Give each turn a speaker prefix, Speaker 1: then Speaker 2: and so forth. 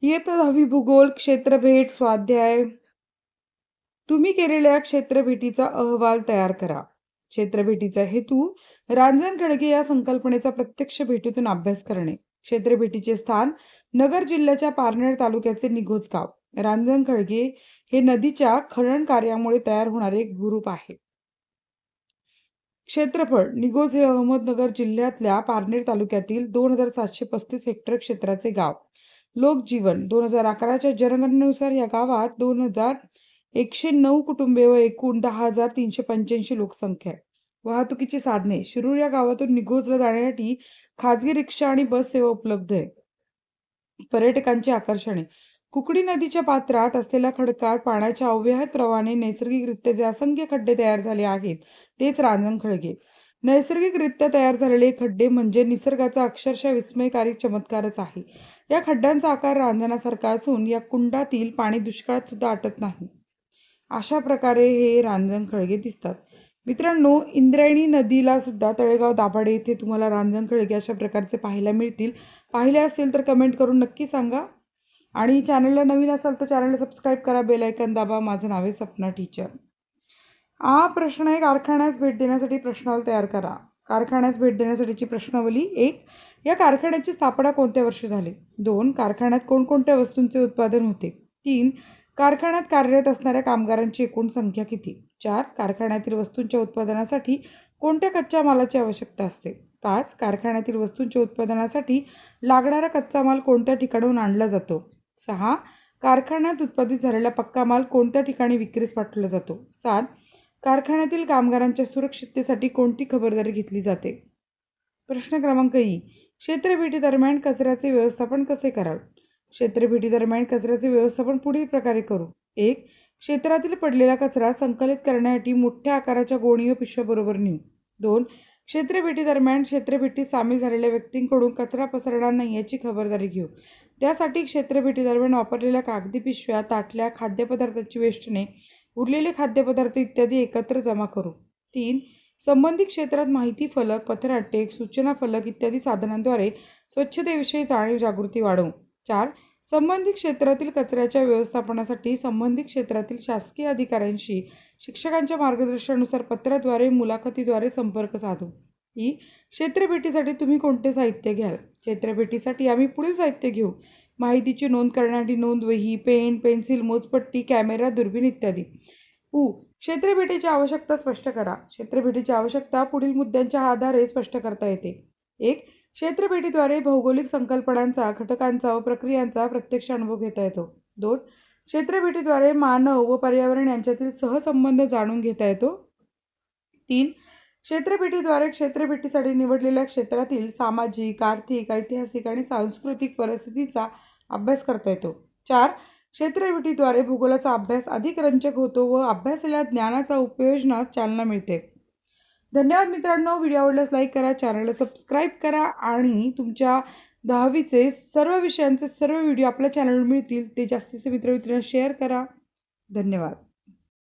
Speaker 1: इयत्ता 10वी भूगोल क्षेत्रभेट स्वाध्याय. तुम्ही केलेल्या क्षेत्रभेटीचा अहवाल तयार करा. क्षेत्रभेटीचा हेतू रांजण खळगे या संकल्पनेचा प्रत्यक्ष भेटीतून अभ्यास करणे. क्षेत्रभेटीचे स्थान नगर जिल्ह्याच्या पारनेर तालुक्याचे निघोज गाव. रांजण खळगे हे नदीच्या खनन कार्यामुळे तयार होणारे एक भूरूप आहे. क्षेत्रफळ निघोज हे अहमदनगर जिल्ह्यातल्या पारनेर तालुक्यातील 2735 हेक्टर क्षेत्राचे गाव. लोकजीवन 2011च्या जनगणनेनुसार या गावात 2109 कुटुंबे व एकूण 10,385 लोकसंख्या आहे. वाहतुकीची साधने. शिरूर या गावातून निघोजला जाण्यासाठी खाजगी रिक्षा आणि बस सेवा उपलब्ध आहे. पर्यटकांची आकर्षणे. कुकडी नदीच्या पात्रात असलेल्या खडकात पाण्याच्या अव्याहत प्रवाहाने नैसर्गिकरित्या जे असंख्य खड्डे तयार झाले आहेत तेच रांजण खळगे. नैसर्गिकरित्या तयार झालेले खड्डे म्हणजे निसर्गाचा अक्षरशः विस्मयकारी चमत्कारच आहे. या खड्ड्यांचा आकार रांजणासारखा असून या कुंडातील पाणी दुष्काळात सुद्धा आटत नाही. अशा प्रकारे हे रांजण खळगे दिसतात. मित्रांनो, इंद्रायणी नदीला सुद्धा तळेगाव दाभाडे येथे तुम्हाला रांजण खळगे अशा प्रकारचे पाहायला मिळतील. पाहिले असतील तर कमेंट करून नक्की सांगा. आणि चॅनलला नवीन असाल तर चॅनलला सबस्क्राईब करा, बेल आयकॉन दाबा. माझं नाव आहे सपना टीचर. प्रश्न 1. कारखान्यास भेट देण्यासाठी प्रश्नावली तयार करा. कारखान्यास भेट देण्यासाठीची प्रश्नावली. 1. या कारखान्याची स्थापना कोणत्या वर्षी झाली? 2. कारखान्यात कोणकोणत्या वस्तूंचे उत्पादन होते? 3. कारखान्यात कार्यरत असणाऱ्या कामगारांची एकूण संख्या किती? 4. कारखान्यातील वस्तूंच्या उत्पादनासाठी कोणत्या कच्च्या मालाची आवश्यकता असते? 5. कारखान्यातील वस्तूंच्या उत्पादनासाठी लागणारा कच्चा माल कोणत्या ठिकाणाहून आणला जातो? 6. कारखान्यात उत्पादित झालेला पक्का माल कोणत्या ठिकाणी विक्रीस पाठवला जातो? 7. कारखान्यातील कामगारांच्या सुरक्षिततेसाठी कोणती खबरदारी घेतली जाते? प्रश्न क्रमांक ई. क्षेत्रभेटी दरम्यान कचऱ्याचे व्यवस्थापन कसे कराल? क्षेत्रभेटी दरम्यान कचऱ्याचे व्यवस्थापन पुढील प्रकारे करू. 1. क्षेत्रातील पडलेला कचरा संकलित करण्यासाठी मोठ्या आकाराच्या गोणी व पिशव्या बरोबर नेऊ. 2. क्षेत्रभेटी दरम्यान क्षेत्रभेटीत सामील झालेल्या व्यक्तींकडून कचरा पसरणार नाही याची खबरदारी घेऊ. त्यासाठी क्षेत्रभेटी दरम्यान वापरलेल्या कागदी पिशव्या, ताटल्या, खाद्यपदार्थाची वेष्टने, उरलेले खाद्यपदार्थ इत्यादी एकत्र जमा करू. 3. संबंधित क्षेत्रात माहिती फलक, पथनाट्ये, सूचना फलक इत्यादी साधनांद्वारे स्वच्छतेविषयी जाणीव जागृती वाढवू. 4. संबंधित क्षेत्रातील कचऱ्याच्या व्यवस्थापनासाठी संबंधित क्षेत्रातील शासकीय अधिकाऱ्यांशी शिक्षकांच्या मार्गदर्शनानुसार पत्राद्वारे, मुलाखतीद्वारे संपर्क साधू. ई. क्षेत्रभेटीसाठी तुम्ही कोणते साहित्य घ्याल? क्षेत्रभेटीसाठी आम्ही पुढील साहित्य घेऊ. माहितीची नोंद करण्यासाठी नोंदवही, पेन, पेन्सिल, मोजपट्टी, कॅमेरा, दुर्बीण इत्यादी. उ. क्षेत्रभेटीची आवश्यकता स्पष्ट करा. क्षेत्रभेटीची आवश्यकता पुढील मुद्द्यांच्या आधारे स्पष्ट करता येते. 1. क्षेत्रभेटीद्वारे भौगोलिक संकल्पनांचा, घटकांचा व प्रक्रियांचा प्रत्यक्ष अनुभव घेता येतो. 2. क्षेत्रभेटीद्वारे मानव व पर्यावरण यांच्यातील सहसंबंध जाणून घेता येतो. 3. क्षेत्रभेटीद्वारे क्षेत्रभेटीसाठी निवडलेल्या क्षेत्रातील सामाजिक, आर्थिक, ऐतिहासिक आणि सांस्कृतिक परिस्थितीचा अभ्यास करता येतो. 4. क्षेत्रभेटीद्वारे भूगोलाचा अभ्यास अधिक रंजक होतो व अभ्यासलेल्या ज्ञानाचा उपयोजनास चालना मिळते. धन्यवाद मित्रांनो. व्हिडिओ आवडल्यास लाईक करा, चॅनलला सबस्क्राईब करा आणि तुमच्या 10वीचे सर्व विषयांचे सर्व व्हिडिओ आपल्या चॅनलवर मिळतील ते जास्तीचे मित्रांना शेअर करा. धन्यवाद.